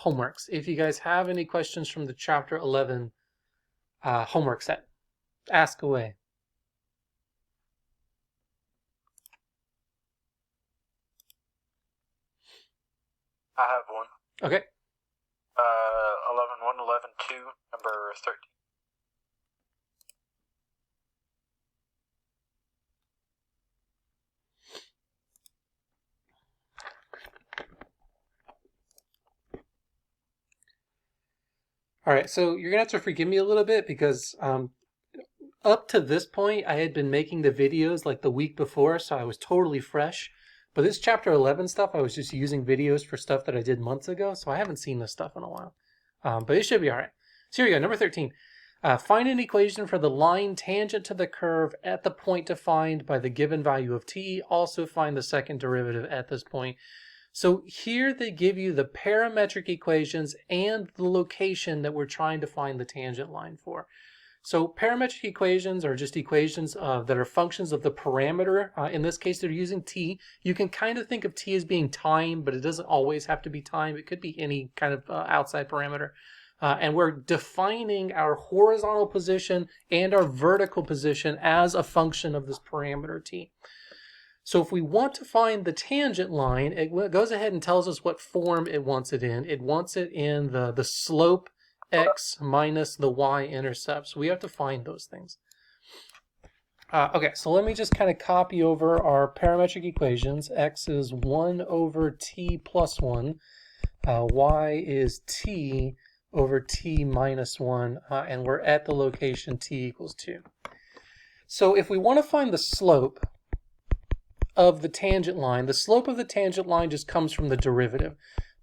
homeworks. If you guys have any questions from the Chapter 11 homework set, ask away. I have one. Okay. 11.1, 11.2, number 13. All right, so you're gonna have to forgive me a little bit because up to this point, I had been making the videos like the week before, so I was totally fresh. But this Chapter 11 stuff, I was just using videos for stuff that I did months ago, so I haven't seen this stuff in a while. But it should be all right. So here we go, number 13. Find an equation for the line tangent to the curve at the point defined by the given value of t. Also find the second derivative at this point. So here they give you the parametric equations and the location that we're trying to find the tangent line for. So parametric equations are just equations that are functions of the parameter. In this case, they're using t. You can kind of think of t as being time, but it doesn't always have to be time. It could be any kind of outside parameter. And we're defining our horizontal position and our vertical position as a function of this parameter t. So if we want to find the tangent line, it goes ahead and tells us what form it wants it in. It wants it in the slope x minus the y-intercept. So we have to find those things. Okay, so let me just kind of copy over our parametric equations. X is 1 over t plus 1. Y is t over t minus 1. And we're at the location t equals 2. So if we want to find the slope of the tangent line, the slope of the tangent line just comes from the derivative.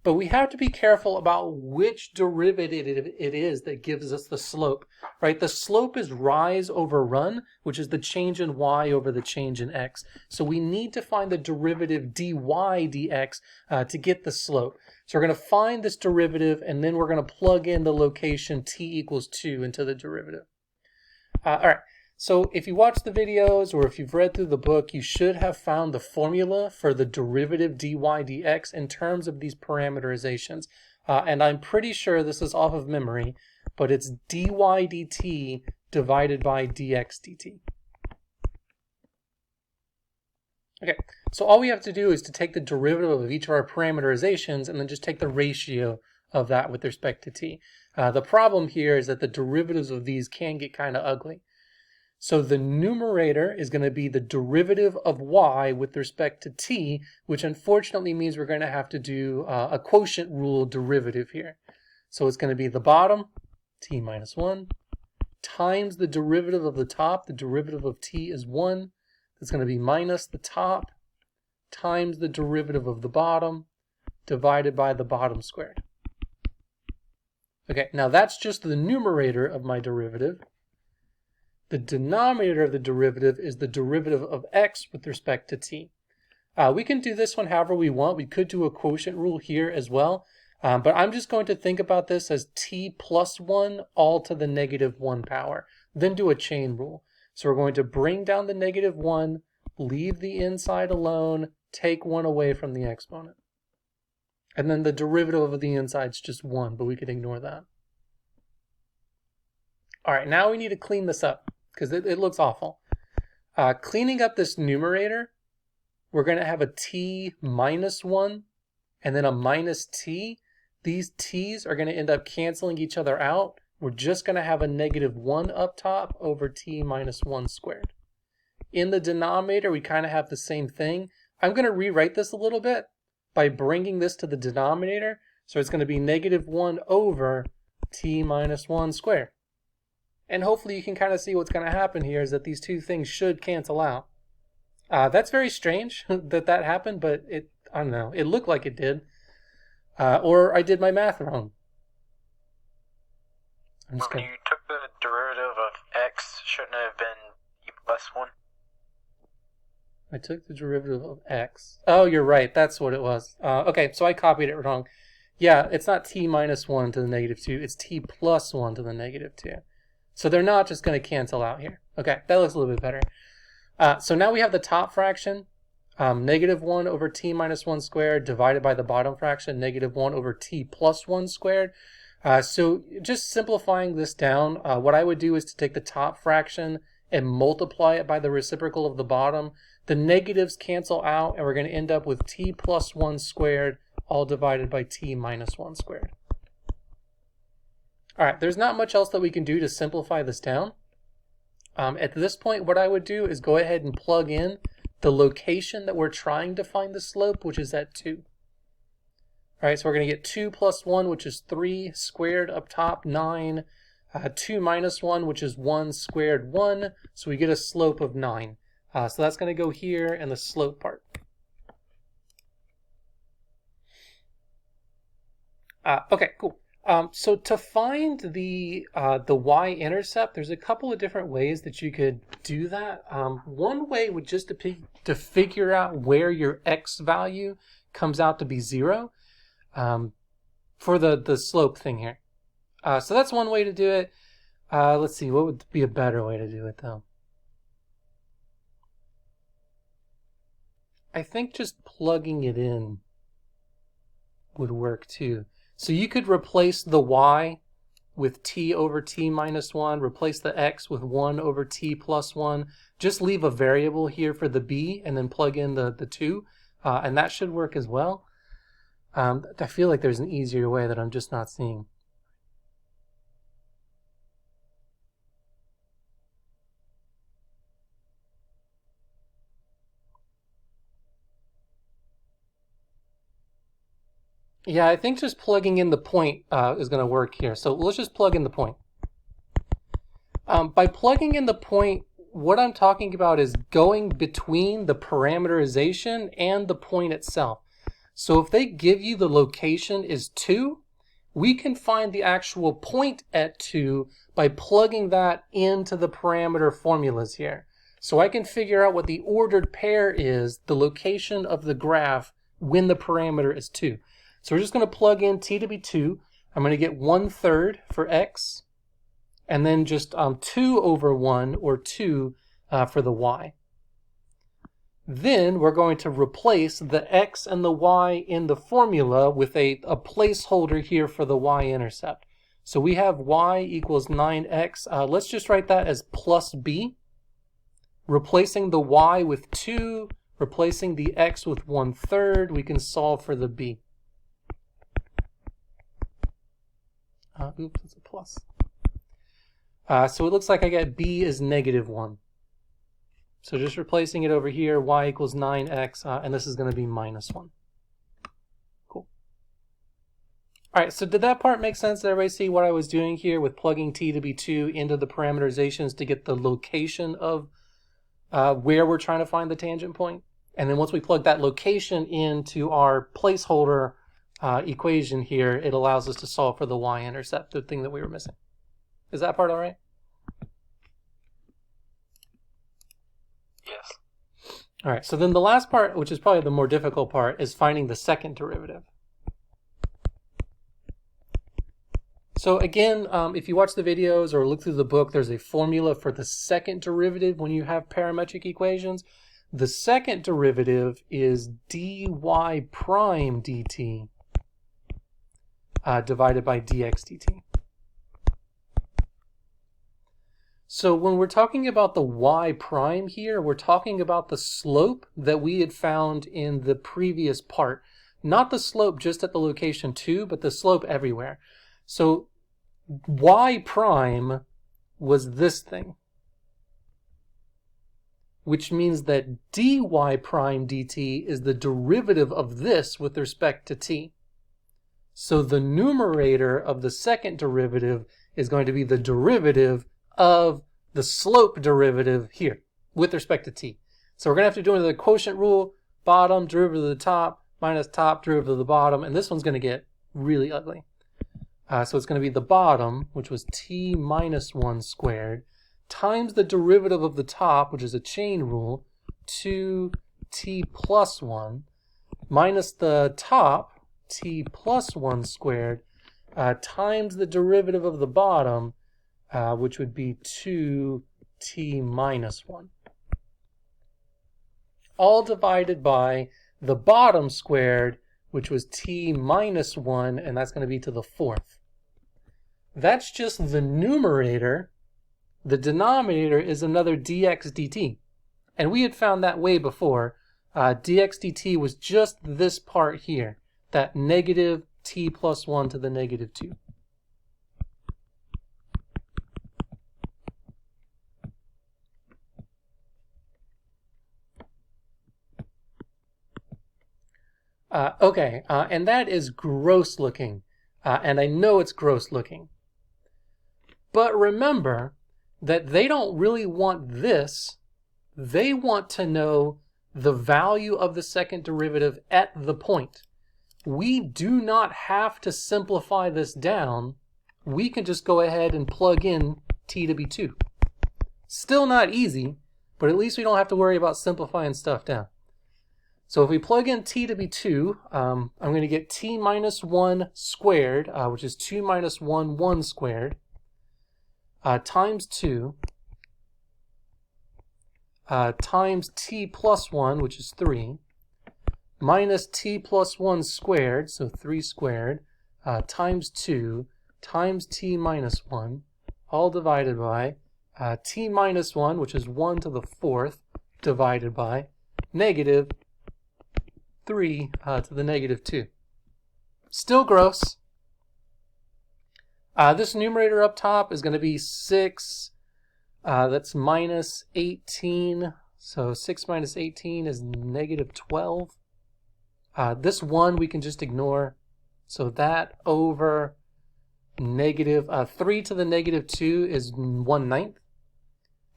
But we have to be careful about which derivative it is that gives us the slope, right? The slope is rise over run, which is the change in y over the change in x. So we need to find the derivative dy dx to get the slope. So we're going to find this derivative, and then we're going to plug in the location t equals 2 into the derivative. All right. So if you watch the videos or if you've read through the book, you should have found the formula for the derivative dy dx in terms of these parameterizations. And I'm pretty sure this is off of memory, but it's dy dt divided by dx dt. Okay, so all we have to do is to take the derivative of each of our parameterizations and then just take the ratio of that with respect to t. The problem here is that the derivatives of these can get kind of ugly. So the numerator is going to be the derivative of y with respect to t, which unfortunately means we're going to have to do a quotient rule derivative here. So it's going to be the bottom, t minus 1, times the derivative of the top. The derivative of t is 1. It's going to be minus the top times the derivative of the bottom divided by the bottom squared. Okay, now that's just the numerator of my derivative. The denominator of the derivative is the derivative of x with respect to t. We can do this one however we want. We could do a quotient rule here as well. But I'm just going to think about this as t plus 1 all to the negative 1 power. Then do a chain rule. So we're going to bring down the negative 1, leave the inside alone, take 1 away from the exponent. And then the derivative of the inside is just 1, but we could ignore that. All right, now we need to clean this up because it looks awful. Cleaning up this numerator, we're going to have a t minus 1 and then a minus t. These t's are going to end up canceling each other out. We're just going to have a negative 1 up top over t minus 1 squared. In the denominator, we kind of have the same thing. I'm going to rewrite this a little bit by bringing this to the denominator. So it's going to be negative 1 over t minus 1 squared. And hopefully you can kind of see what's going to happen here is that these two things should cancel out. That's very strange that happened, but I don't know. It looked like it did. Or I did my math wrong. When you took the derivative of x, shouldn't it have been e plus 1? I took the derivative of x. Oh, you're right. That's what it was. Okay, so I copied it wrong. Yeah, it's not t minus 1 to the negative 2. It's t plus 1 to the negative 2. So they're not just going to cancel out here. Okay, that looks a little bit better. So now we have the top fraction. negative 1 over t minus 1 squared divided by the bottom fraction, negative 1 over t plus 1 squared. So just simplifying this down, what I would do is to take the top fraction and multiply it by the reciprocal of the bottom. The negatives cancel out, and we're going to end up with t plus 1 squared all divided by t minus 1 squared. All right, there's not much else that we can do to simplify this down. At this point, what I would do is go ahead and plug in the location that we're trying to find the slope, which is at 2. All right, so we're going to get 2 plus 1, which is 3, squared up top, 9. 2 minus 1, which is 1, squared 1. So we get a slope of 9. So that's going to go here in the slope part. Okay, cool. So to find the y-intercept, there's a couple of different ways that you could do that. One way would just be to figure out where your x value comes out to be 0 for the slope thing here. So that's one way to do it. Let's see, what would be a better way to do it though? I think just plugging it in would work too. So you could replace the y with t over t minus 1, replace the x with 1 over t plus 1, just leave a variable here for the b, and then plug in the 2, and that should work as well. I feel like there's an easier way that I'm just not seeing. Yeah, I think just plugging in the point is going to work here. So let's just plug in the point. By plugging in the point, what I'm talking about is going between the parameterization and the point itself. So if they give you the location is 2, we can find the actual point at 2 by plugging that into the parameter formulas here. So I can figure out what the ordered pair is, the location of the graph when the parameter is 2. So we're just going to plug in t to be 2. I'm going to get 1/3 for x, and then just 2 over 1, or 2, for the y. Then we're going to replace the x and the y in the formula with a placeholder here for the y-intercept. So we have y equals 9x. Let's just write that as plus b. Replacing the y with 2, replacing the x with 1/3, we can solve for the b. Oops, it's a plus. So it looks like I get b is negative 1. So just replacing it over here, y equals 9x, and this is going to be minus 1. Cool. All right, so did that part make sense? Did everybody see what I was doing here with plugging t to be 2 into the parameterizations to get the location of where we're trying to find the tangent point? And then once we plug that location into our placeholder equation here, it allows us to solve for the y-intercept, the thing that we were missing. Is that part all right? Yes. All right, so then the last part, which is probably the more difficult part, is finding the second derivative. So again, if you watch the videos or look through the book, there's a formula for the second derivative when you have parametric equations. The second derivative is dy prime dt divided by dx dt. So when we're talking about the y prime here, we're talking about the slope that we had found in the previous part. Not the slope just at the location 2, but the slope everywhere. So y prime was this thing, which means that dy prime dt is the derivative of this with respect to t. So the numerator of the second derivative is going to be the derivative of the slope derivative here with respect to t. So we're going to have to do the quotient rule, bottom derivative of the top minus top derivative of the bottom, and this one's going to get really ugly. So it's going to be the bottom, which was t minus 1 squared, times the derivative of the top, which is a chain rule, 2t plus 1, minus the top, t plus 1 squared, times the derivative of the bottom, which would be 2t minus 1. all divided by the bottom squared, which was t minus 1, and that's going to be to the fourth. That's just the numerator. The denominator is another dx dt. And we had found that way before. Dx dt was just this part here, that negative t plus 1 to the negative 2. And that is gross looking. And I know it's gross looking. But remember that they don't really want this. They want to know the value of the second derivative at the point. We do not have to simplify this down. We can just go ahead and plug in t to be 2. Still not easy, but at least we don't have to worry about simplifying stuff down. So if we plug in t to be 2, I'm going to get t minus 1 squared, which is 2 minus 1, 1 squared, times 2, times t plus 1, which is 3, minus t plus 1 squared, so 3 squared, times 2, times t minus 1, all divided by t minus 1, which is 1 to the fourth, divided by negative 3 to the negative 2. Still gross. This numerator up top is going to be 6. That's minus 18. So 6 minus 18 is negative 12. This 1 we can just ignore. So that over negative 3 to the negative 2 is 1/9.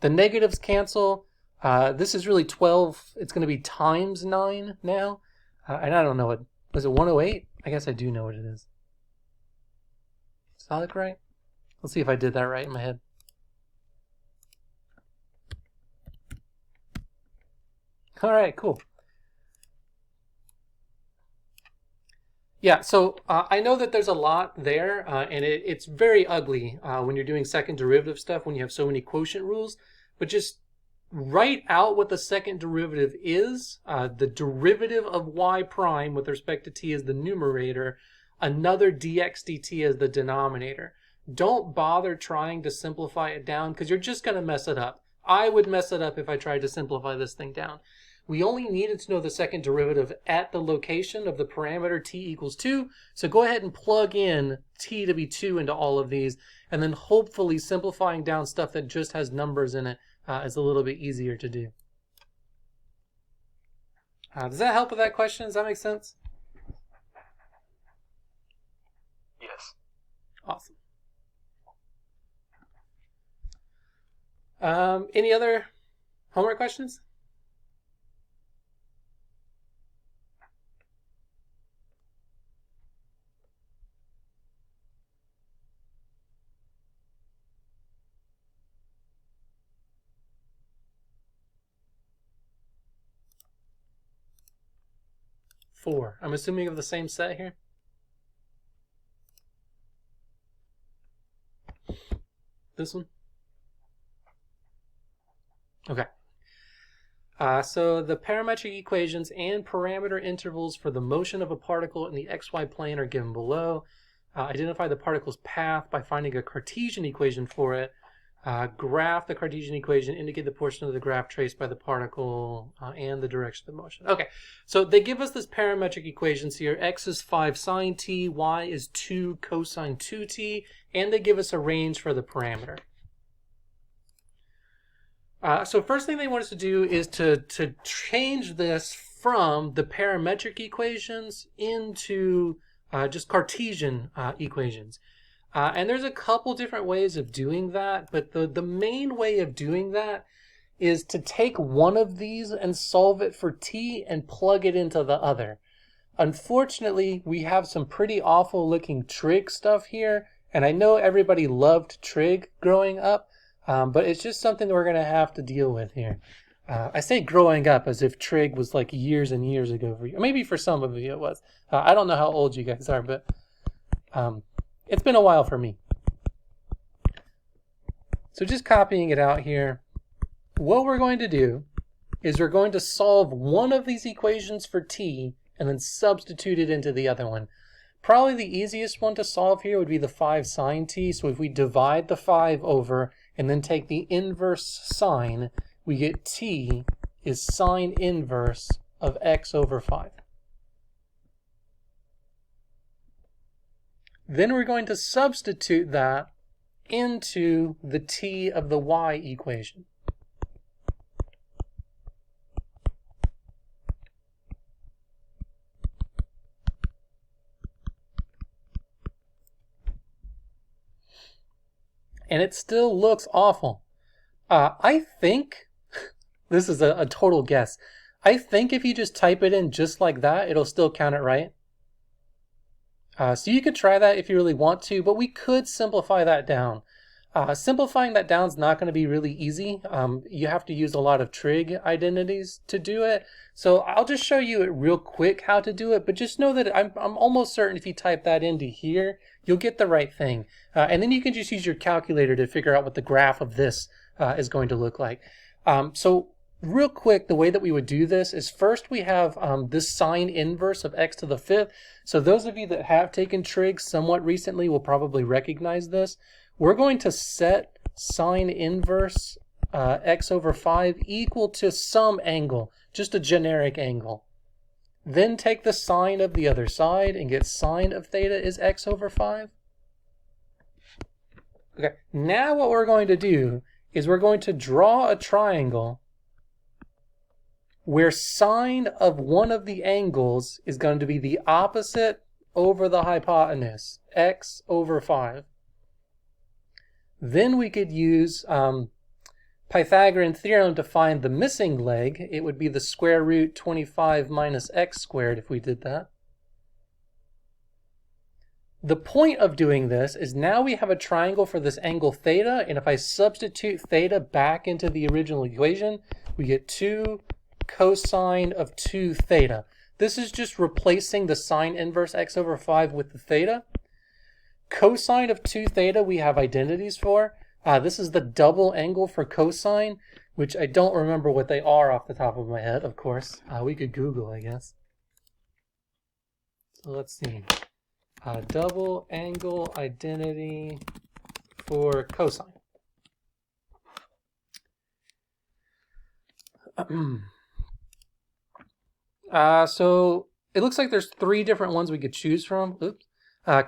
The negatives cancel. This is really 12. It's going to be times 9 now. And I don't know what. Was it 108? I guess I do know what it is. Does that look right? Let's see if I did that right in my head. All right, cool. Yeah, so I know that there's a lot there, and it's very ugly when you're doing second derivative stuff, when you have so many quotient rules, but just write out what the second derivative is. The derivative of y prime with respect to t is the numerator, another dx dt is the denominator. Don't bother trying to simplify it down because you're just going to mess it up. I would mess it up if I tried to simplify this thing down. We only needed to know the second derivative at the location of the parameter t equals 2. So go ahead and plug in t to be 2 into all of these, and then hopefully simplifying down stuff that just has numbers in it is a little bit easier to do. Does that help with that question? Does that make sense? Yes. Awesome. Any other homework questions? Four. I'm assuming of the same set here. This one? Okay. So the parametric equations and parameter intervals for the motion of a particle in the xy plane are given below. Identify the particle's path by finding a Cartesian equation for it. Graph the Cartesian equation, indicate the portion of the graph traced by the particle and the direction of the motion. Okay, so they give us this parametric equations here. X is 5 sine t, y is 2 cosine 2t, and they give us a range for the parameter. So first thing they want us to do is to change this from the parametric equations into just Cartesian equations. And there's a couple different ways of doing that, but the main way of doing that is to take one of these and solve it for t and plug it into the other. Unfortunately, we have some pretty awful looking trig stuff here, and I know everybody loved trig growing up, but it's just something that we're going to have to deal with here. I say growing up as if trig was like years and years ago for you. Maybe for some of you it was. I don't know how old you guys are, but it's been a while for me. So just copying it out here, what we're going to do is we're going to solve one of these equations for t and then substitute it into the other one. Probably the easiest one to solve here would be the 5 sine t. So if we divide the 5 over and then take the inverse sine, we get t is sine inverse of x over 5. Then we're going to substitute that into the t of the y equation. And it still looks awful. I think, this is a total guess, I think if you just type it in just like that, it'll still count it right. So you could try that if you really want to, but we could simplify that down. Simplifying that down is not going to be really easy. You have to use a lot of trig identities to do it. So I'll just show you it real quick how to do it, but just know that I'm almost certain if you type that into here, you'll get the right thing. And then you can just use your calculator to figure out what the graph of this is going to look like. So real quick, the way that we would do this is first we have this sine inverse of x to the 5th. So those of you that have taken trig somewhat recently will probably recognize this. We're going to set sine inverse x over 5 equal to some angle, just a generic angle. Then take the sine of the other side and get sine of theta is x over 5. Okay, now what we're going to do is we're going to draw a triangle where sine of one of the angles is going to be the opposite over the hypotenuse, x over 5. Then we could use Pythagorean theorem to find the missing leg. It would be the square root 25 minus x squared if we did that. The point of doing this is now we have a triangle for this angle theta, and if I substitute theta back into the original equation, we get 2 cosine of 2 theta. This is just replacing the sine inverse x over 5 with the theta. Cosine of 2 theta we have identities for. This is the double angle for cosine, which I don't remember what they are off the top of my head, of course. We could Google, I guess. So let's see. Double angle identity for cosine. So it looks like there's 3 different ones we could choose from. Oops.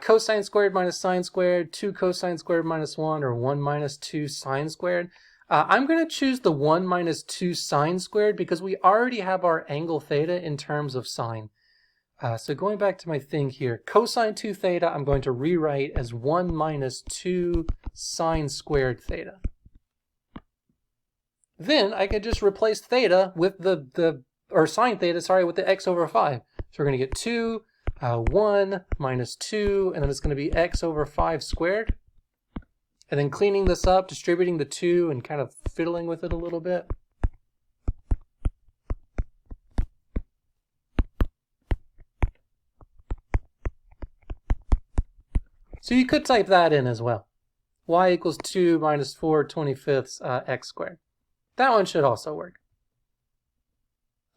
Cosine squared minus sine squared, 2 cosine squared minus 1, or 1 minus 2 sine squared. I'm going to choose the 1 minus 2 sine squared because we already have our angle theta in terms of sine. So going back to my thing here, cosine 2 theta I'm going to rewrite as 1 minus 2 sine squared theta. Then I could just replace theta with or sine theta, sorry, with the x over 5. So we're going to get 2, 1 minus 2, and then it's going to be x over 5 squared. And then cleaning this up, distributing the 2 and kind of fiddling with it a little bit. So you could type that in as well. Y equals 2 minus 4 25ths x squared. That one should also work.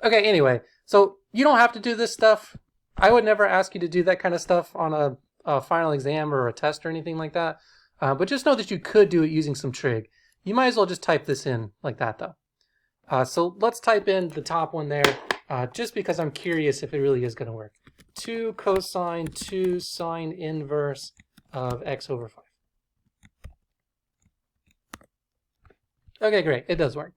Okay, anyway, so you don't have to do this stuff. I would never ask you to do that kind of stuff on a final exam or a test or anything like that. But just know that you could do it using some trig. You might as well just type this in like that, though. So let's type in the top one there, just because I'm curious if it really is going to work. 2 cosine 2 sine inverse of x over 5. Okay, great. It does work.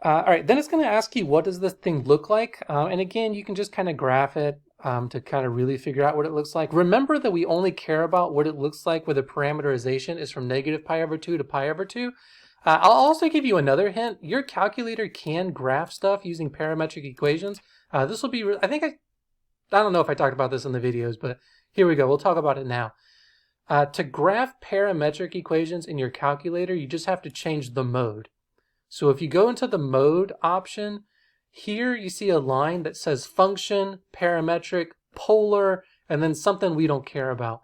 All right, then it's going to ask you, what does this thing look like? And again, you can just kind of graph it to kind of really figure out what it looks like. Remember that we only care about what it looks like where the parameterization is from negative pi over 2 to pi over 2. I'll also give you another hint. Your calculator can graph stuff using parametric equations. This will be, I don't know if I talked about this in the videos, but here we go. We'll talk about it now. To graph parametric equations in your calculator, you just have to change the mode. So if you go into the mode option, here you see a line that says function, parametric, polar, and then something we don't care about.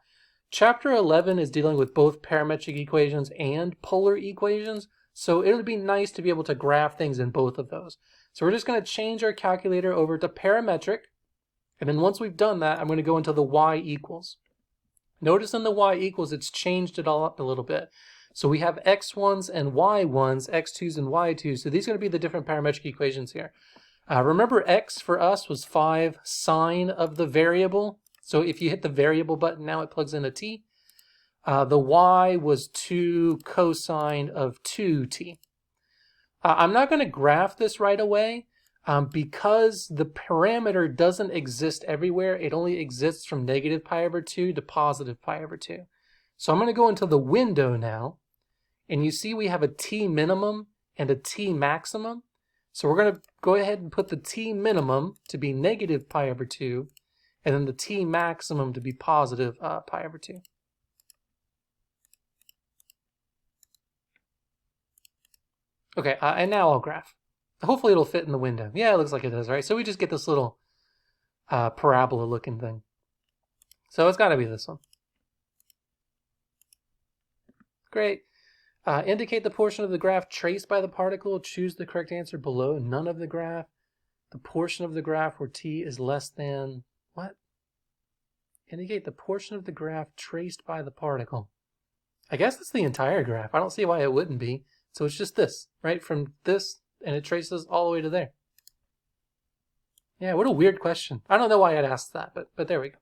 Chapter 11 is dealing with both parametric equations and polar equations, So it would be nice to be able to graph things in both of those. So we're just going to change our calculator over to parametric. And then once we've done that, I'm going to go into the y equals. Notice in the y equals, it's changed it all up a little bit. So we have x1s and y1s, x2s and y2s. So these are going to be the different parametric equations here. Remember x for us was 5 sine of the variable. So if you hit the variable button now, it plugs in a t. The y was 2 cosine of 2t. I'm not going to graph this right away because the parameter doesn't exist everywhere. It only exists from negative pi over 2 to positive pi over 2. So I'm going to go into the window now, and you see we have a t minimum and a t maximum. So we're going to go ahead and put the t minimum to be negative pi over 2, and then the t maximum to be positive pi over 2. Okay, and now I'll graph. Hopefully it'll fit in the window. Yeah, it looks like it does, right? So we just get this little parabola looking thing. So it's got to be this one. Great. Indicate the portion of the graph traced by the particle. Choose the correct answer below. None of the graph. The portion of the graph where t is less than... What? Indicate the portion of the graph traced by the particle. I guess it's the entire graph. I don't see why it wouldn't be. So it's just this, right? From this, and it traces all the way to there. Yeah, what a weird question. I don't know why I'd asked that, but there we go.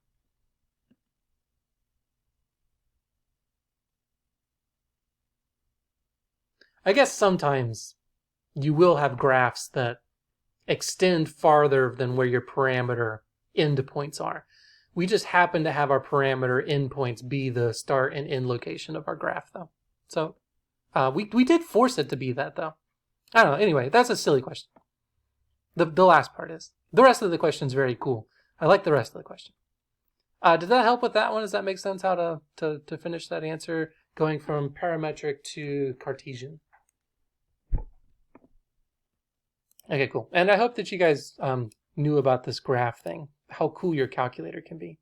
I guess sometimes you will have graphs that extend farther than where your parameter endpoints are. We just happen to have our parameter endpoints be the start and end location of our graph, though. So we did force it to be that, though. I don't know. Anyway, that's a silly question. The last part is. The rest of the question is very cool. I like the rest of the question. Did that help with that one? Does that make sense how to finish that answer going from parametric to Cartesian? Okay, cool. And I hope that you guys knew about this graph thing, how cool your calculator can be.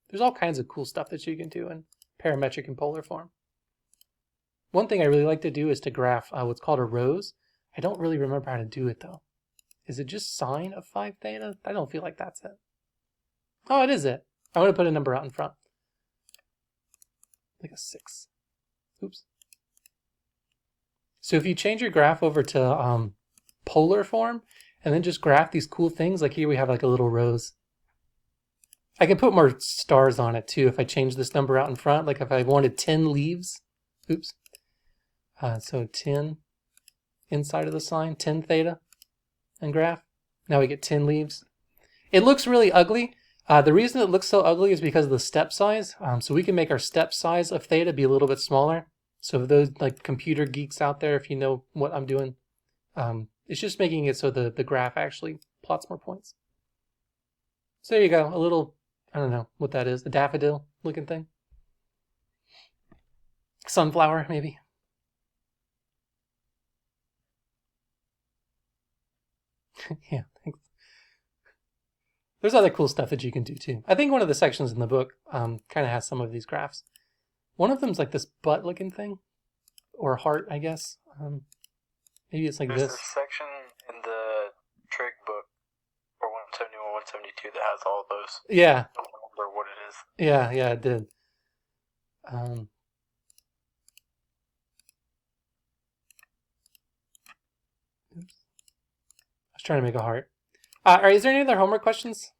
There's all kinds of cool stuff that you can do in parametric and polar form. One thing I really like to do is to graph what's called a rose. I don't really remember how to do it, though. Is it just sine of 5 theta? I don't feel like that's it. Oh, it is it. I want to put a number out in front. Like a 6. Oops. So if you change your graph over to polar form, and then just graph these cool things, like here we have like a little rose. I can put more stars on it too if I change this number out in front, like if I wanted 10 leaves. Oops. So 10 inside of the sign, 10 theta, and graph. Now we get 10 leaves. It looks really ugly. The reason it looks so ugly is because of the step size. So we can make our step size of theta be a little bit smaller. So those like computer geeks out there, if you know what I'm doing, it's just making it so the graph actually plots more points. So there you go, a little, I don't know what that is, a daffodil looking thing. Sunflower, maybe. Yeah, thanks. There's other cool stuff that you can do too. I think one of the sections in the book kind of has some of these graphs. One of them's like this butt looking thing, or heart, I guess. Maybe it's like There's this. There's a section in the trig book for 171, 172 that has all those. Yeah. I don't remember what it is. Yeah, it did. Oops. I was trying to make a heart. All right, is there any other homework questions?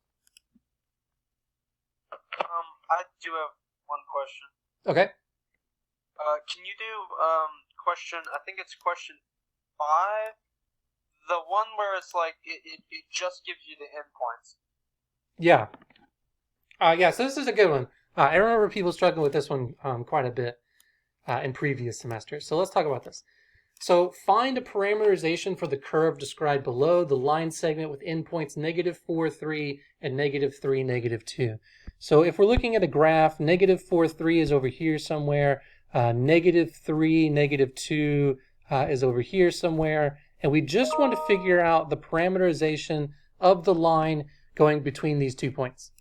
I do have one question. Okay. Can you do question? I think it's question 5. The one where it's like it just gives you the endpoints. Yeah. Yeah. So this is a good one. I remember people struggling with this one quite a bit in previous semesters. So let's talk about this. So find a parameterization for the curve described below, the line segment with endpoints -4, 3, and -3, -2. So if we're looking at a graph, -4, 3 is over here somewhere, -3, -2 is over here somewhere, and we just want to figure out the parameterization of the line going between these 2 points.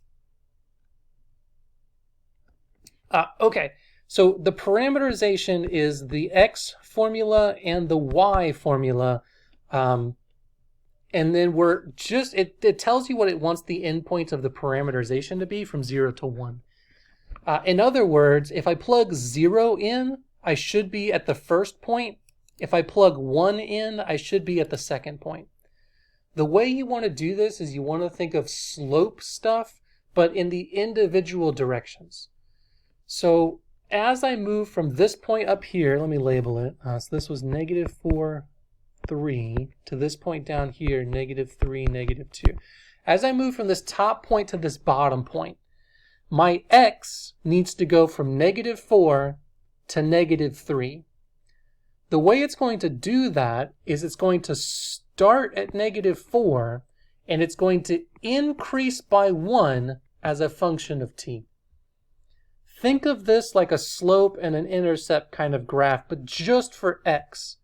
Okay, So the parameterization is the x formula and the y formula. And then it tells you what it wants the endpoints of the parameterization to be from 0 to 1. In other words, if I plug 0 in, I should be at the first point. If I plug 1 in, I should be at the second point. The way you want to do this is you want to think of slope stuff, but in the individual directions. So as I move from this point up here, let me label it. So this was -4, 3, to this point down here, -3, -2. As I move from this top point to this bottom point, my x needs to go from -4 to -3. The way it's going to do that is it's going to start at -4 and it's going to increase by 1 as a function of t. Think of this like a slope and an intercept kind of graph, but just for x.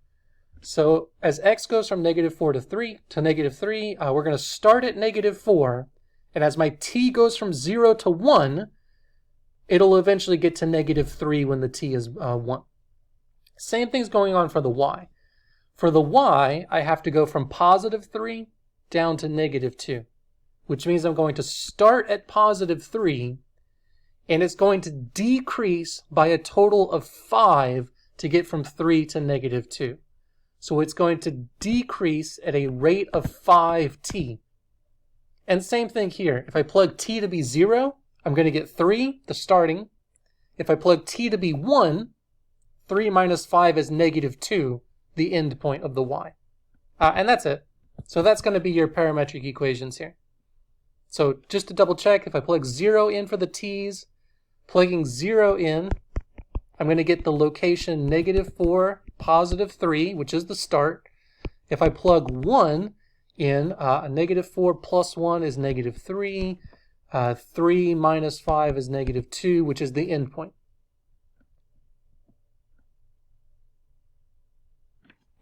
So as x goes from -4 to 3 to -3, we're going to start at -4, and as my t goes from 0 to 1, it'll eventually get to -3 when the t is 1. Same thing's going on for the y. For the y, I have to go from +3 down to -2, which means I'm going to start at +3, and it's going to decrease by a total of 5 to get from 3 to -2. So it's going to decrease at a rate of 5t. And same thing here. If I plug t to be 0, I'm going to get 3, the starting. If I plug t to be 1, 3 minus 5 is -2, the end point of the y. And that's it. So that's going to be your parametric equations here. So just to double check, if I plug 0 in for the t's, plugging 0 in, I'm going to get the location -4, +3, which is the start. If I plug 1 in, -4 plus 1 is -3. 3 minus 5 is -2, which is the end point.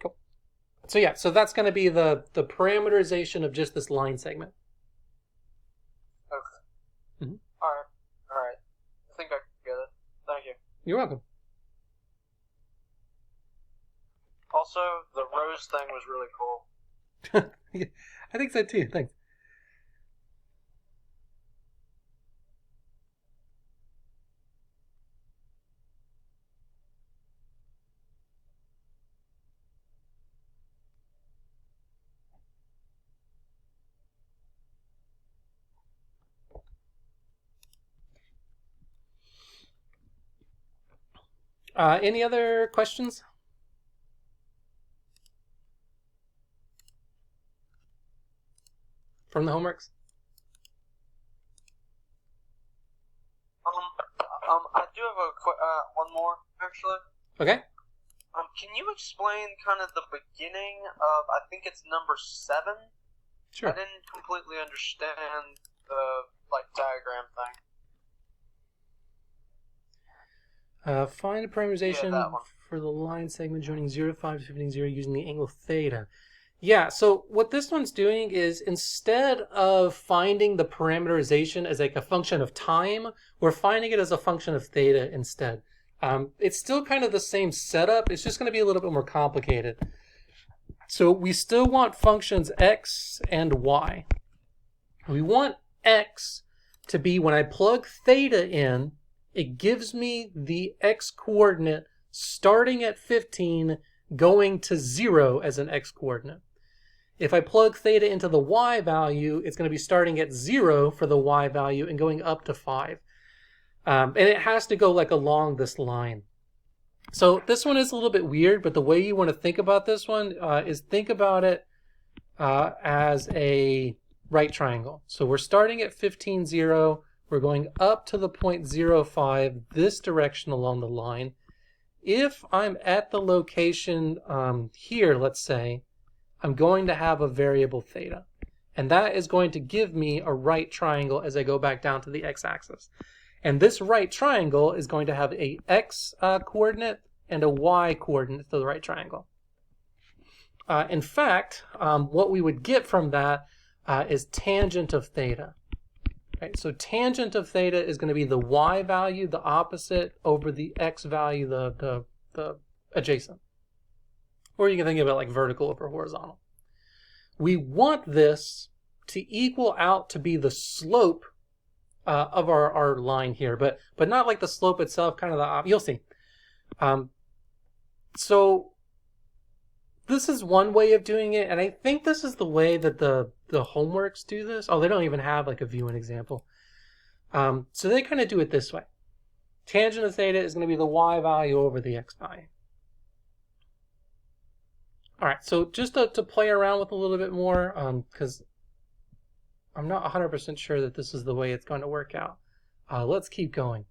Cool. So yeah, so that's going to be the parameterization of just this line segment. Okay. Mm-hmm. All right. I think I can get it. Thank you. You're welcome. Also, the rose thing was really cool. I think so too. Thanks. Any other questions? From the homeworks? I do have one more actually. Okay. Can you explain kind of the beginning of, I think it's number 7? Sure. I didn't completely understand the diagram thing. Find a parameterization for the line segment joining 0, 5 to 15, 0 using the angle theta. Yeah, so what this one's doing is instead of finding the parameterization as like a function of time, we're finding it as a function of theta instead. It's still kind of the same setup, it's just going to be a little bit more complicated. So we still want functions x and y. We want x to be, when I plug theta in, it gives me the x coordinate starting at 15, going to 0 as an x coordinate. If I plug theta into the y value, it's going to be starting at 0 for the y value and going up to 5. And it has to go like along this line. So this one is a little bit weird, but the way you want to think about this one is think about it as a right triangle. So we're starting at 15, 0. We're going up to the point 0.5 this direction along the line. If I'm at the location here, let's say, I'm going to have a variable theta. And that is going to give me a right triangle as I go back down to the x-axis. And this right triangle is going to have a x coordinate and a y coordinate to the right triangle. In fact, what we would get from that is tangent of theta. Right, so tangent of theta is going to be the y value, the opposite, over the x value, the adjacent. Or you can think of it like vertical over horizontal. We want this to equal out to be the slope of our line here, but not like the slope itself, kind of the you'll see. So this is one way of doing it, and I think this is the way that the homeworks do this. Oh, they don't even have like a view and example. So they kind of do it this way. Tangent of theta is going to be the y value over the x value. All right, so just to play around with a little bit more, because I'm not 100% sure that this is the way it's going to work out. Let's keep going.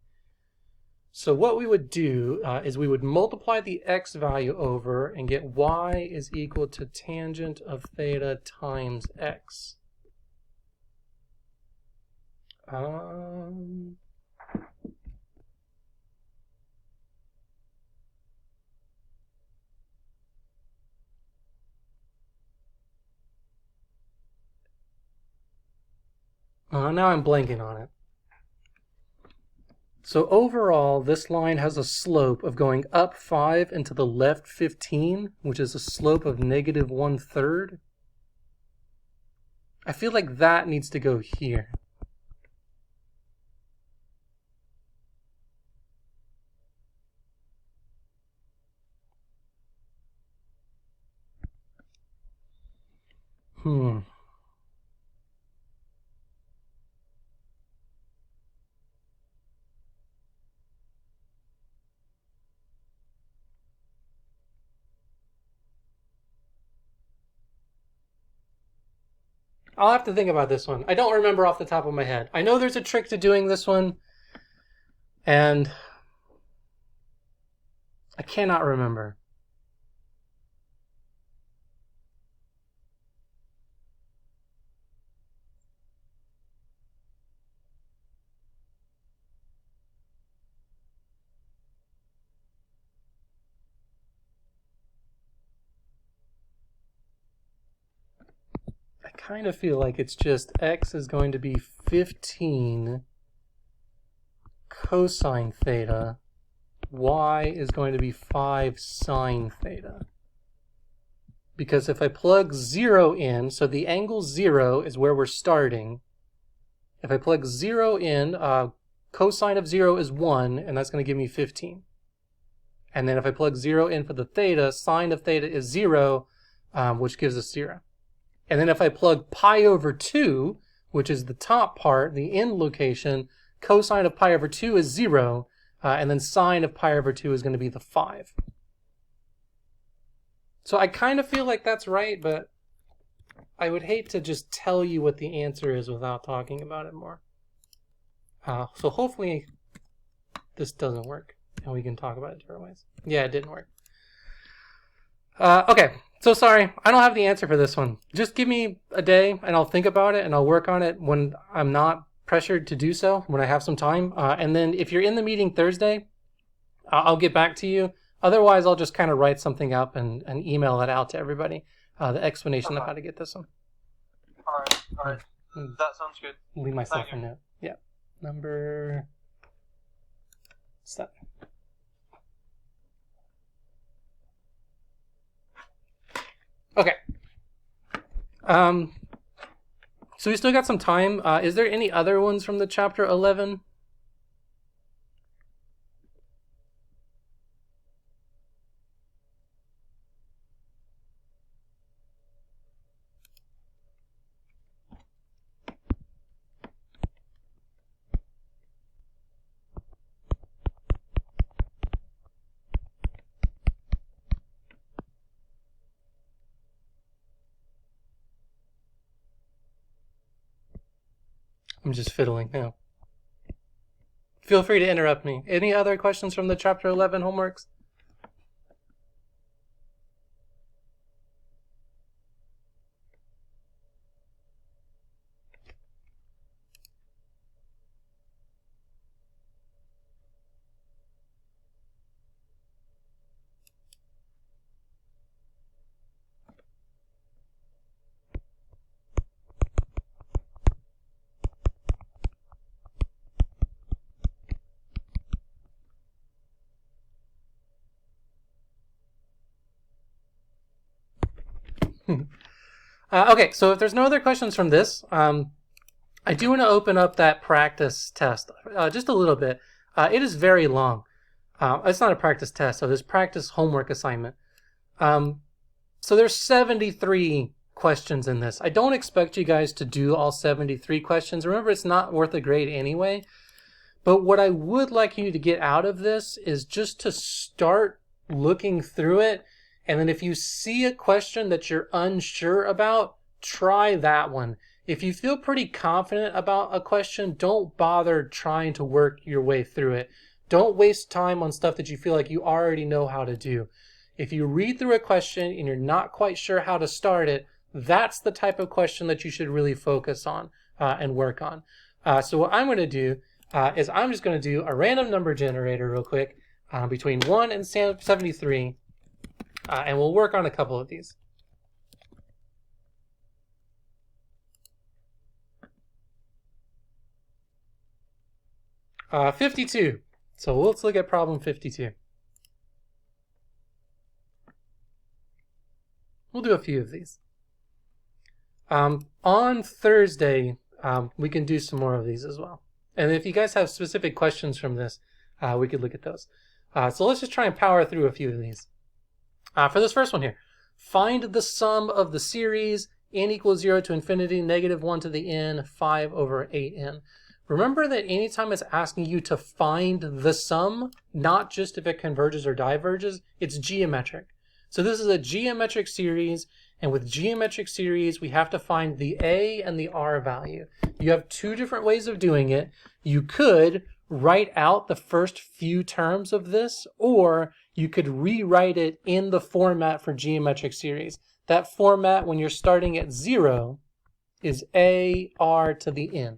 So what we would do is we would multiply the x value over and get y is equal to tangent of theta times x. Now I'm blanking on it. So overall, this line has a slope of going up 5 and to the left 15, which is a slope of negative 1/3. I feel like that needs to go here. I'll have to think about this one. I don't remember off the top of my head. I know there's a trick to doing this one, and I cannot remember. I kind of feel like it's just x is going to be 15 cosine theta, y is going to be 5 sine theta. Because if I plug 0 in, so the angle 0 is where we're starting. If I plug 0 in, cosine of 0 is 1, and that's going to give me 15. And then if I plug 0 in for the theta, sine of theta is 0, which gives us 0. And then if I plug pi over 2, which is the top part, the end location, cosine of pi over 2 is 0, and then sine of pi over 2 is going to be the 5. So I kind of feel like that's right, but I would hate to just tell you what the answer is without talking about it more. So hopefully this doesn't work, and we can talk about it different ways. Yeah, it didn't work. Okay. So sorry, I don't have the answer for this one. Just give me a day and I'll think about it and I'll work on it when I'm not pressured to do so, when I have some time. And then if you're in the meeting Thursday, I'll get back to you. Otherwise, I'll just kind of write something up and email it out to everybody, the explanation of how to get this one. All right. That sounds good. Leave myself a note. Yeah. Number 7. Okay. So we still got some time. Is there any other ones from the chapter 11? I'm just fiddling now. Feel free to interrupt me. Any other questions from the chapter 11 homeworks? Okay, so if there's no other questions from this, I do want to open up that practice test just a little bit. It is very long. It's not a practice test, so this practice homework assignment. So there's 73 questions in this. I don't expect you guys to do all 73 questions. Remember, it's not worth a grade anyway. But what I would like you to get out of this is just to start looking through it. And then if you see a question that you're unsure about, try that one. If you feel pretty confident about a question, don't bother trying to work your way through it. Don't waste time on stuff that you feel like you already know how to do. If you read through a question and you're not quite sure how to start it, that's the type of question that you should really focus on and work on. So what I'm going to do is I'm just going to do a random number generator real quick between 1 and 73, and we'll work on a couple of these. Uh, 52. So let's look at problem 52. We'll do a few of these. On Thursday, we can do some more of these as well. And if you guys have specific questions from this, we could look at those. So let's just try and power through a few of these. For this first one here, find the sum of the series n equals 0 to infinity, negative 1 to the n, 5 over 8n. Remember that anytime it's asking you to find the sum, not just if it converges or diverges, it's geometric. So this is a geometric series, and with geometric series, we have to find the a and the r value. You have two different ways of doing it. You could write out the first few terms of this, or you could rewrite it in the format for geometric series. That format, when you're starting at 0, is a r to the n.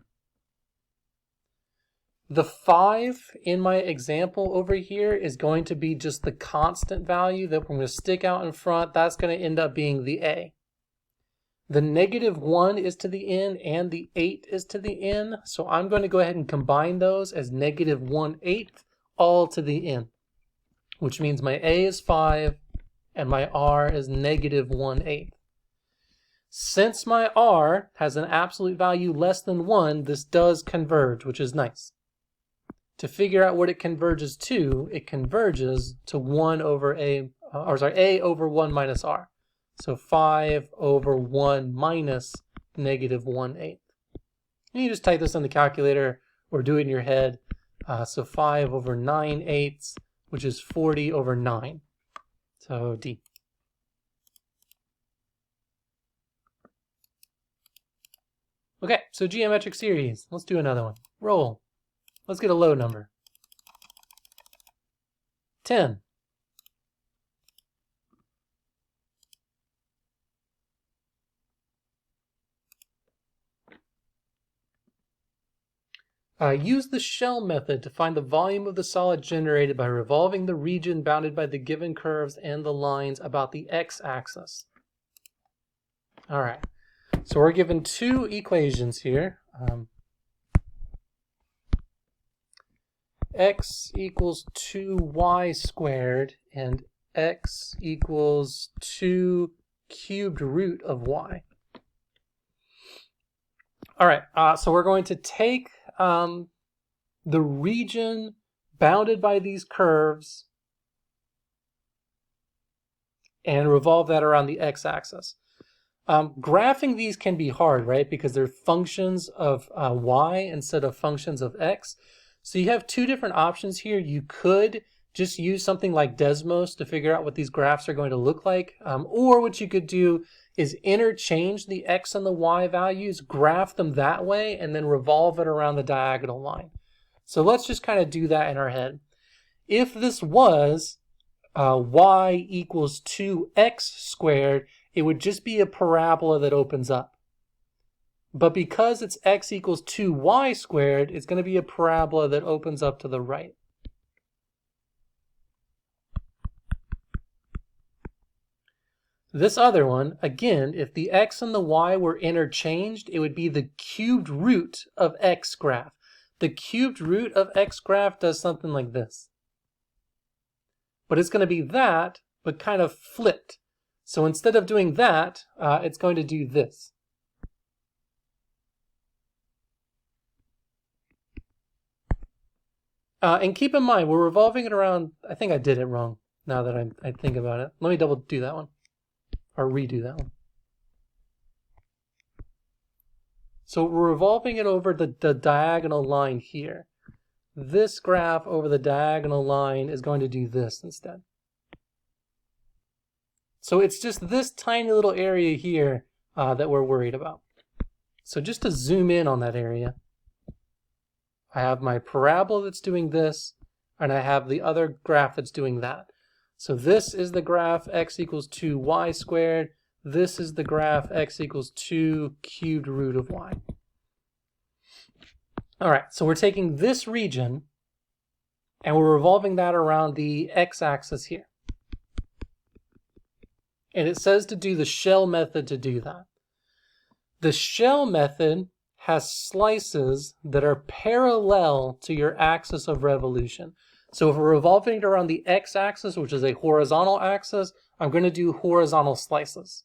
The 5 in my example over here is going to be just the constant value that we're going to stick out in front. That's going to end up being the a. The negative 1 is to the n and the 8 is to the n. So I'm going to go ahead and combine those as negative 1/8 all to the n, which means my a is 5 and my r is negative 1/8. Since my r has an absolute value less than 1, this does converge, which is nice. To figure out what it converges to 1 over a over 1 minus r. So 5 over 1 minus negative 1/8. And you just type this on the calculator or do it in your head. So 5 over 9/8, which is 40 over 9. So D. Okay, so geometric series. Let's do another one. Roll. Let's get a low number. 10. Use the shell method to find the volume of the solid generated by revolving the region bounded by the given curves and the lines about the x-axis. All right, so we're given two equations here. X equals 2y squared and x equals 2 cubed root of y. All right, so we're going to take the region bounded by these curves and revolve that around the x-axis. Graphing these can be hard, right? Because they're functions of y instead of functions of x. So you have two different options here. You could just use something like Desmos to figure out what these graphs are going to look like. Or what you could do is interchange the x and the y values, graph them that way, and then revolve it around the diagonal line. So let's just kind of do that in our head. If this was y equals 2x squared, it would just be a parabola that opens up. But because it's x equals 2y squared, it's going to be a parabola that opens up to the right. This other one, again, if the x and the y were interchanged, it would be the cubed root of x graph. The cubed root of x graph does something like this. But it's going to be that, but kind of flipped. So instead of doing that, it's going to do this. And keep in mind, we're revolving it around, I think I did it wrong now that I think about it. Let me double do that one, or redo that one. So we're revolving it over the diagonal line here. This graph over the diagonal line is going to do this instead. So it's just this tiny little area here that we're worried about. So just to zoom in on that area, I have my parabola that's doing this, and I have the other graph that's doing that. So this is the graph x equals 2y squared. This is the graph x equals 2 cubed root of y. All right, so we're taking this region, and we're revolving that around the x-axis here. And it says to do the shell method to do that. The shell method has slices that are parallel to your axis of revolution. So if we're revolving it around the x-axis, which is a horizontal axis, I'm going to do horizontal slices.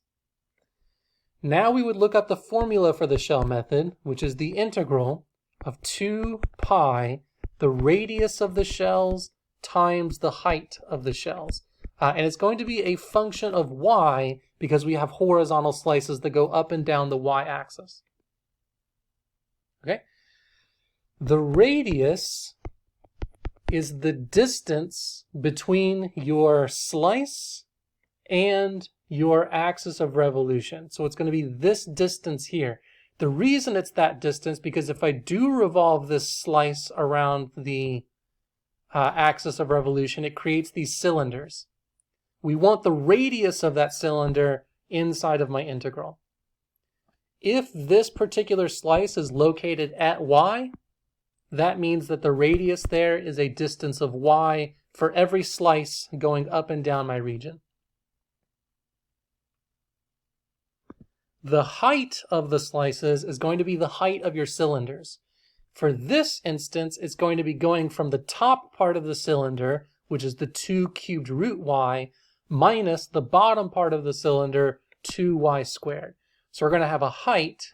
Now we would look up the formula for the shell method, which is the integral of 2 pi, the radius of the shells, times the height of the shells. And it's going to be a function of y because we have horizontal slices that go up and down the y-axis. Okay? The radius is the distance between your slice and your axis of revolution. So it's going to be this distance here. The reason it's that distance, because if I do revolve this slice around the axis of revolution, it creates these cylinders. We want the radius of that cylinder inside of my integral. If this particular slice is located at y, that means that the radius there is a distance of y for every slice going up and down my region. The height of the slices is going to be the height of your cylinders. For this instance, it's going to be going from the top part of the cylinder, which is the 2 cubed root y, minus the bottom part of the cylinder, 2y squared. So we're going to have a height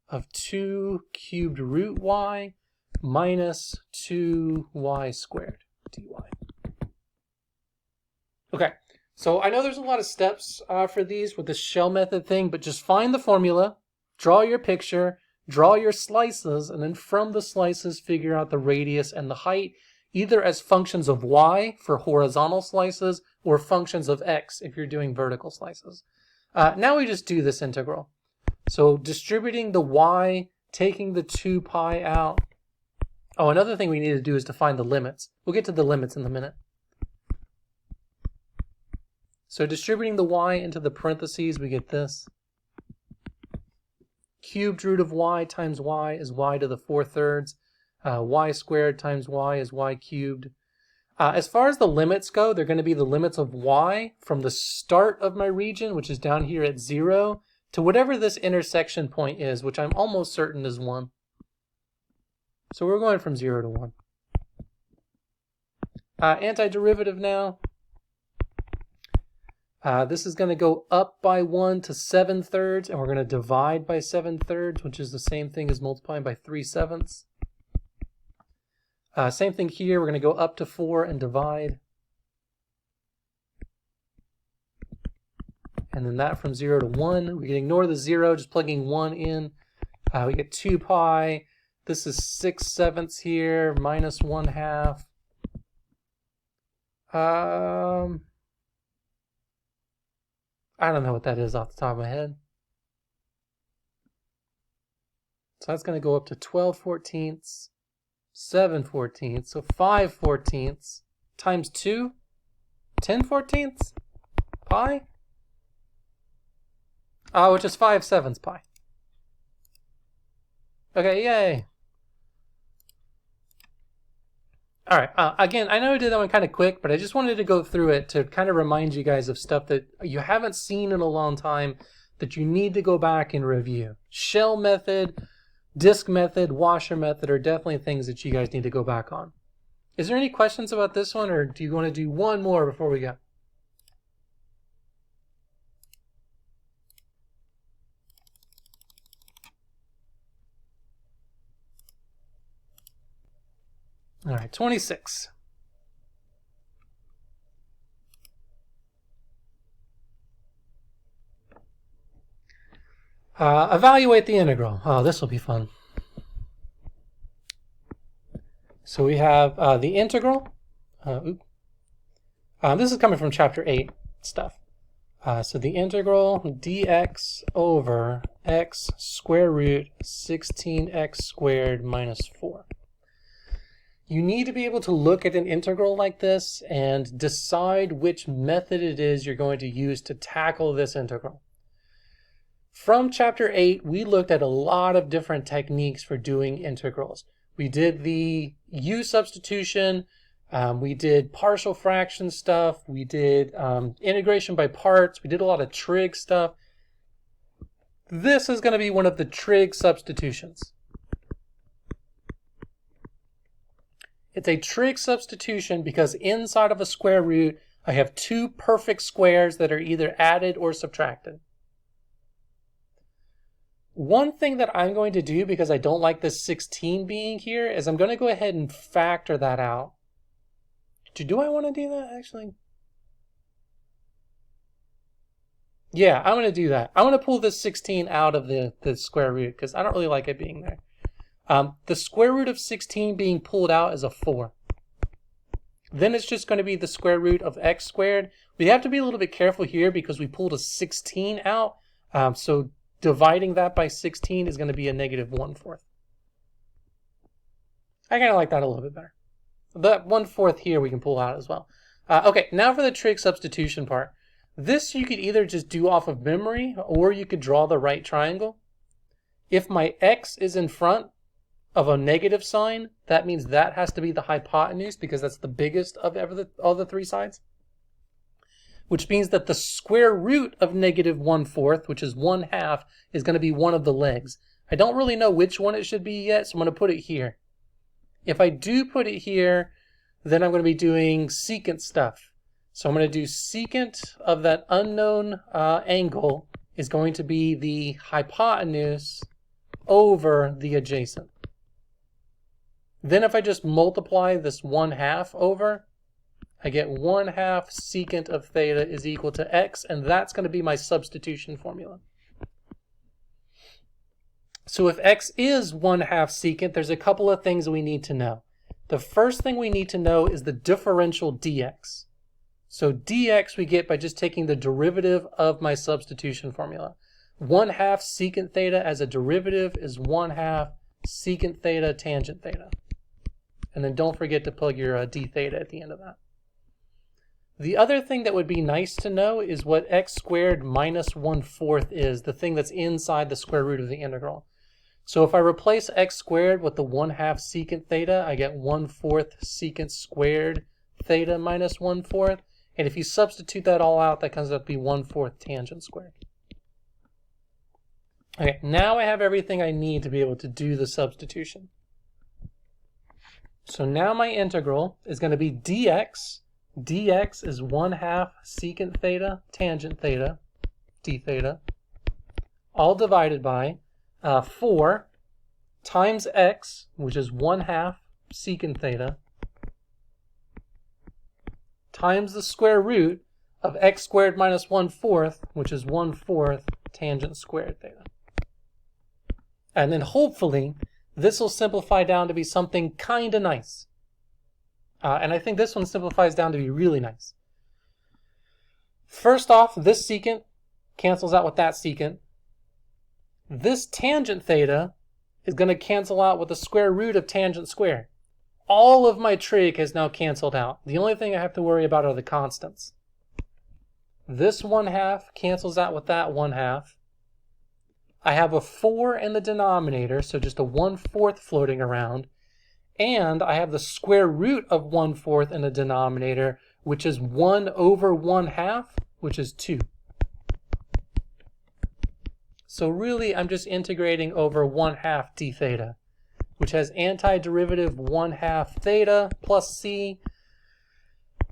of 2 cubed root y minus 2y squared dy. Okay, so I know there's a lot of steps for these with the shell method thing, but just find the formula, draw your picture, draw your slices, and then from the slices figure out the radius and the height, either as functions of y for horizontal slices or functions of x if you're doing vertical slices. Now we just do this integral. So distributing the y, taking the 2 pi out. Oh, another thing we need to do is to find the limits. We'll get to the limits in a minute. So distributing the y into the parentheses, we get this. Cubed root of y times y is y to the 4/3. Y squared times y is y cubed. As far as the limits go, they're going to be the limits of y from the start of my region, which is down here at 0, to whatever this intersection point is, which I'm almost certain is 1. So we're going from 0 to 1. Antiderivative now. This is going to go up by 1 to 7/3, and we're going to divide by 7/3, which is the same thing as multiplying by 3/7. Same thing here, we're going to go up to 4 and divide. And then that from 0 to 1. We can ignore the 0, just plugging 1 in. We get 2 pi. This is 6/7 here, minus 1/2. I don't know what that is off the top of my head. So that's going to go up to 12/14, 7/14, so 5/14 times 2, 10/14 pi, which is 5/7 pi. Okay, yay. All right, again, I know I did that one kind of quick, but I just wanted to go through it to kind of remind you guys of stuff that you haven't seen in a long time that you need to go back and review. Shell method, disk method, washer method are definitely things that you guys need to go back on. Is there any questions about this one, or do you want to do one more before we go? All right, 26. Evaluate the integral. Oh, this will be fun. So we have the integral. This is coming from chapter 8 stuff. So the integral dx over x square root 16x squared minus 4. You need to be able to look at an integral like this and decide which method it is you're going to use to tackle this integral. From chapter 8, we looked at a lot of different techniques for doing integrals. We did the u substitution, we did partial fraction stuff, we did integration by parts, we did a lot of trig stuff. This is going to be one of the trig substitutions. It's a trig substitution because inside of a square root, I have two perfect squares that are either added or subtracted. One thing that I'm going to do, because I don't like this 16 being here, is I'm going to go ahead and factor that out. Do I want to do that, actually? Yeah, I'm going to do that. I want to pull this 16 out of the square root, because I don't really like it being there. The square root of 16 being pulled out is a 4. Then it's just going to be the square root of x squared. We have to be a little bit careful here because we pulled a 16 out. So dividing that by 16 is going to be a negative 1/4. I kind of like that a little bit better. That 1/4 here we can pull out as well. Okay, now for the trig substitution part. This you could either just do off of memory or you could draw the right triangle. If my x is in front of a negative sign, that means that has to be the hypotenuse because that's the biggest of all the three sides. Which means that the square root of negative 1/4, which is 1/2, is going to be one of the legs. I don't really know which one it should be yet, so I'm going to put it here. If I do put it here, then I'm going to be doing secant stuff. So I'm going to do secant of that unknown angle is going to be the hypotenuse over the adjacent. Then if I just multiply this 1/2 over, I get 1/2 secant of theta is equal to x, and that's going to be my substitution formula. So if x is 1/2 secant, there's a couple of things we need to know. The first thing we need to know is the differential dx. So dx we get by just taking the derivative of my substitution formula. 1/2 secant theta as a derivative is 1/2 secant theta tangent theta. And then don't forget to plug your d theta at the end of that. The other thing that would be nice to know is what x squared minus 1/4 is, the thing that's inside the square root of the integral. So if I replace x squared with the 1/2 secant theta, I get 1/4 secant squared theta minus 1/4. And if you substitute that all out, that comes up to be 1/4 tangent squared. Okay, now I have everything I need to be able to do the substitution. So now my integral is going to be dx. dx is 1/2 secant theta tangent theta, d theta, all divided by 4 times x, which is 1/2 secant theta, times the square root of x squared minus 1/4, which is 1/4 tangent squared theta. And then hopefully this will simplify down to be something kind of nice. And I think this one simplifies down to be really nice. First off, this secant cancels out with that secant. This tangent theta is going to cancel out with the square root of tangent squared. All of my trig has now canceled out. The only thing I have to worry about are the constants. This 1/2 cancels out with that 1/2. I have a 4 in the denominator, so just a 1/4 floating around. And I have the square root of 1/4 in the denominator, which is 1 over 1/2, which is 2. So really, I'm just integrating over 1/2 d theta, which has antiderivative 1/2 theta plus c.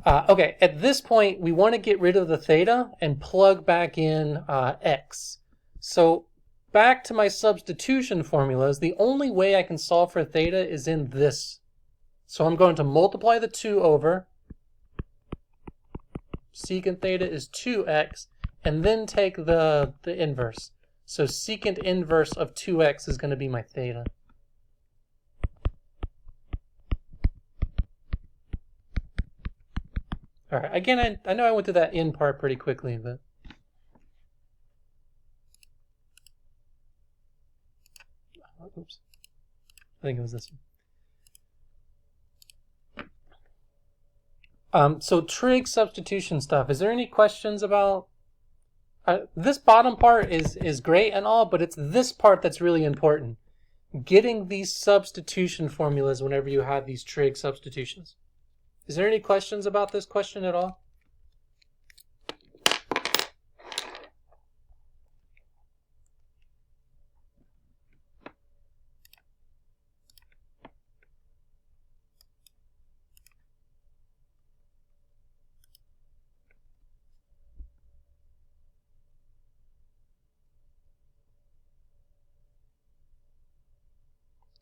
Okay, at this point, we want to get rid of the theta and plug back in x. So back to my substitution formulas, the only way I can solve for theta is in this So I'm going to multiply the 2 over. Secant theta is 2x, and then take the inverse. So secant inverse of 2x is going to be my theta. All right, again, I know I went through that in part pretty quickly, but... Oops. I think it was this one. So trig substitution stuff. Is there any questions about... this bottom part is great and all, but it's this part that's really important. Getting these substitution formulas whenever you have these trig substitutions. Is there any questions about this question at all?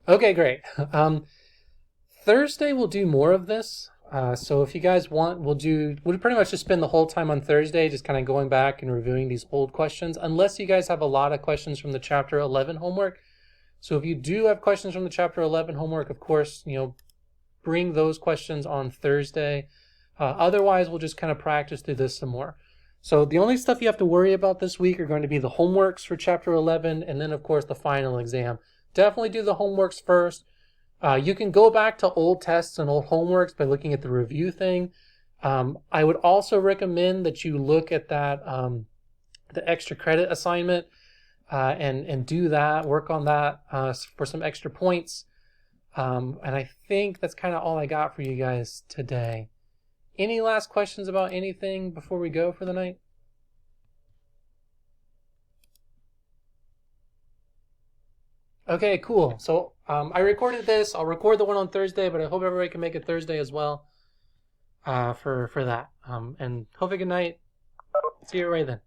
Okay, great. Thursday we'll do more of this. So if you guys want, we'll pretty much just spend the whole time on Thursday just kind of going back and reviewing these old questions, unless you guys have a lot of questions from the Chapter 11 homework. So if you do have questions from the Chapter 11 homework, of course, bring those questions on Thursday. Otherwise, we'll just kind of practice through this some more. So the only stuff you have to worry about this week are going to be the homeworks for Chapter 11, and then, of course, the final exam. Definitely do the homeworks first. You can go back to old tests and old homeworks by looking at the review thing. I would also recommend that you look at that the extra credit assignment and do that, work on that for some extra points. And I think that's kind of all I got for you guys today. Any last questions about anything before we go for the night? Okay, cool. So I recorded this. I'll record the one on Thursday, but I hope everybody can make it Thursday as well for that. And have a good night. See you right then.